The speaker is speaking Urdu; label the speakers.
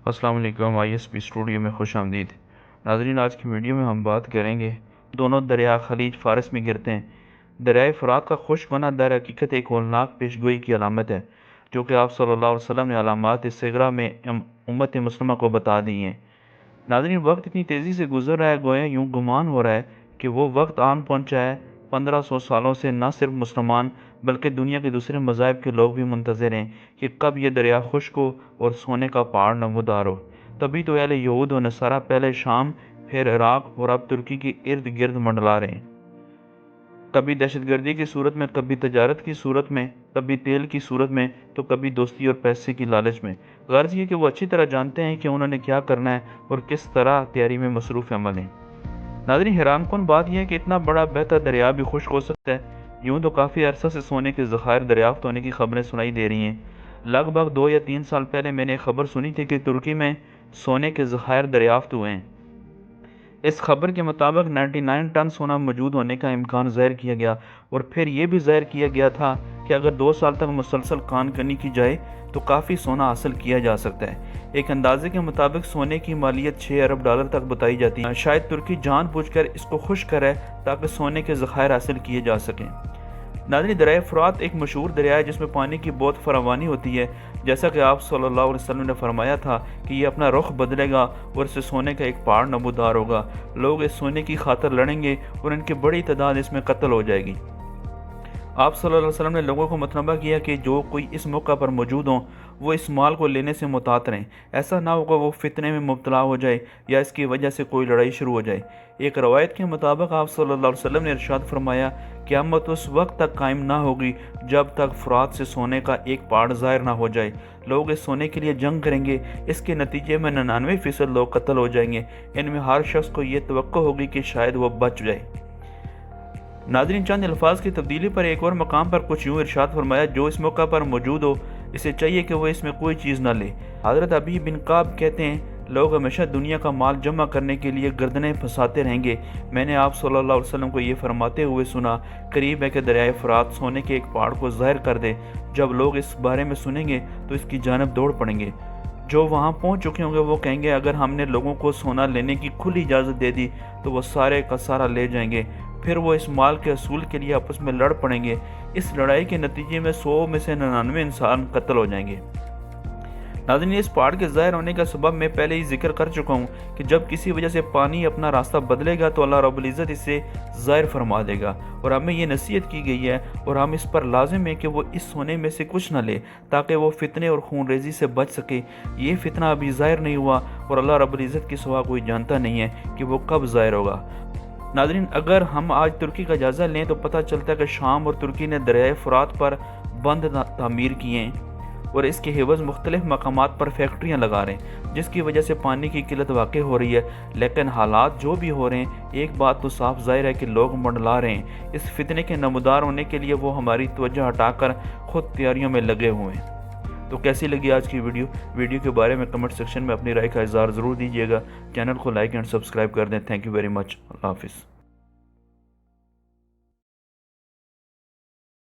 Speaker 1: السلام علیکم، ISP اسٹوڈیو میں خوش آمدید۔ ناظرین، آج کی ویڈیو میں ہم بات کریں گے دونوں دریا خلیج فارس میں گرتے ہیں۔ دریائے فرات کا خشک ہونا در حقیقت ایک ہولناک پیشگوئی کی علامت ہے، جو کہ آپ صلی اللہ علیہ وسلم نے علامات صغرا میں امت مسلمہ کو بتا دی ہیں۔ ناظرین، وقت اتنی تیزی سے گزر رہا ہے، گویا یوں گمان ہو رہا ہے کہ وہ وقت آن پہنچا ہے۔ 1500 سالوں سے نہ صرف مسلمان بلکہ دنیا کے دوسرے مذاہب کے لوگ بھی منتظر ہیں کہ کب یہ دریا خشک ہو اور سونے کا پہاڑ نمودار ہو۔ تبھی تو اہل یہود و نصارہ پہلے شام، پھر عراق اور اب ترکی کے ارد گرد منڈلا رہے ہیں، کبھی دہشت گردی کی صورت میں، کبھی تجارت کی صورت میں، کبھی تیل کی صورت میں، تو کبھی دوستی اور پیسے کی لالچ میں۔ غرض یہ کہ وہ اچھی طرح جانتے ہیں کہ انہوں نے کیا کرنا ہے اور کس طرح تیاری میں مصروف عمل ہیں۔ ناظرین، حیران کن بات یہ ہے کہ اتنا بڑا بہتا دریا بھی خشک ہو سکتا ہے۔ یوں تو کافی عرصہ سے سونے کے ذخائر دریافت ہونے کی خبریں سنائی دے رہی ہیں۔ لگ بھگ 2 یا 3 سال پہلے میں نے ایک خبر سنی تھی کہ ترکی میں سونے کے ذخائر دریافت ہوئے ہیں۔ اس خبر کے مطابق 99 ٹن سونا موجود ہونے کا امکان ظاہر کیا گیا، اور پھر یہ بھی ظاہر کیا گیا تھا کہ اگر 2 سال تک مسلسل کان کنی کی جائے تو کافی سونا حاصل کیا جا سکتا ہے۔ ایک اندازے کے مطابق سونے کی مالیت $6 ارب تک بتائی جاتی ہے۔ شاید ترکی جان بوجھ کر اس کو خشک کرے تاکہ سونے کے ذخائر حاصل کیے جا سکیں۔ ناظرین، دریائے فرات ایک مشہور دریا ہے جس میں پانی کی بہت فراوانی ہوتی ہے، جیسا کہ آپ صلی اللہ علیہ وسلم نے فرمایا تھا کہ یہ اپنا رخ بدلے گا اور اس سے سونے کا ایک پہاڑ نمودار ہوگا۔ لوگ اس سونے کی خاطر لڑیں گے اور ان کی بڑی تعداد اس میں قتل ہو جائے گی۔ آپ صلی اللہ علیہ وسلم نے لوگوں کو مطلبہ کیا کہ جو کوئی اس موقع پر موجود ہوں وہ اس مال کو لینے سے محتاط رہیں، ایسا نہ ہو کہ وہ فتنے میں مبتلا ہو جائے یا اس کی وجہ سے کوئی لڑائی شروع ہو جائے۔ ایک روایت کے مطابق آپ صلی اللہ علیہ وسلم نے ارشاد فرمایا، قیامت اس وقت تک قائم نہ ہوگی جب تک فرات سے سونے کا ایک پہاڑ ظاہر نہ ہو جائے۔ لوگ اس سونے کے لیے جنگ کریں گے، اس کے نتیجے میں 99% لوگ قتل ہو جائیں گے۔ ان میں ہر شخص کو یہ توقع ہوگی کہ شاید وہ بچ جائے۔ ناظرین، چند الفاظ کی تبدیلی پر ایک اور مقام پر کچھ یوں ارشاد فرمایا، جو اس موقع پر موجود ہو اسے چاہیے کہ وہ اس میں کوئی چیز نہ لے۔ حضرت ابی بن کعب کہتے ہیں، لوگ ہمیشہ دنیا کا مال جمع کرنے کے لیے گردنیں پھنساتے رہیں گے۔ میں نے آپ صلی اللہ علیہ وسلم کو یہ فرماتے ہوئے سنا، قریب ہے کہ دریائے فرات سونے کے ایک پہاڑ کو ظاہر کر دے۔ جب لوگ اس بارے میں سنیں گے تو اس کی جانب دوڑ پڑیں گے۔ جو وہاں پہنچ چکے ہوں گے وہ کہیں گے، اگر ہم نے لوگوں کو سونا لینے کی کھلی اجازت دے دی تو وہ سارے کا سارا لے جائیں گے۔ پھر وہ اس مال کے حصول کے لیے آپس میں لڑ پڑیں گے۔ اس لڑائی کے نتیجے میں 100 میں سے 99 انسان قتل ہو جائیں گے۔ ناظرین، اس پہاڑ کے ظاہر ہونے کا سبب میں پہلے ہی ذکر کر چکا ہوں کہ جب کسی وجہ سے پانی اپنا راستہ بدلے گا تو اللہ رب العزت اسے ظاہر فرما دے گا، اور ہمیں یہ نصیحت کی گئی ہے اور ہم اس پر لازم ہے کہ وہ اس سونے میں سے کچھ نہ لے تاکہ وہ فتنے اور خون ریزی سے بچ سکے۔ یہ فتنہ ابھی ظاہر نہیں ہوا اور اللہ رب العزت کی سوا کوئی جانتا نہیں ہے کہ وہ کب ظاہر ہوگا۔ ناظرین، اگر ہم آج ترکی کا جائزہ لیں تو پتہ چلتا ہے کہ شام اور ترکی نے دریائے فرات پر بند تعمیر کیے ہیں اور اس کے عوض مختلف مقامات پر فیکٹریاں لگا رہے ہیں، جس کی وجہ سے پانی کی قلت واقع ہو رہی ہے۔ لیکن حالات جو بھی ہو رہے ہیں، ایک بات تو صاف ظاہر ہے کہ لوگ منڈلا رہے ہیں۔ اس فتنے کے نمودار ہونے کے لیے وہ ہماری توجہ ہٹا کر خود تیاریوں میں لگے ہوئے ہیں۔ تو کیسی لگی آج کی ویڈیو کے بارے میں کمنٹ سیکشن میں اپنی رائے کا اظہار ضرور دیجیے گا۔ چینل کو لائک اینڈ سبسکرائب کر دیں۔ Thank you very much. اللہ حافظ۔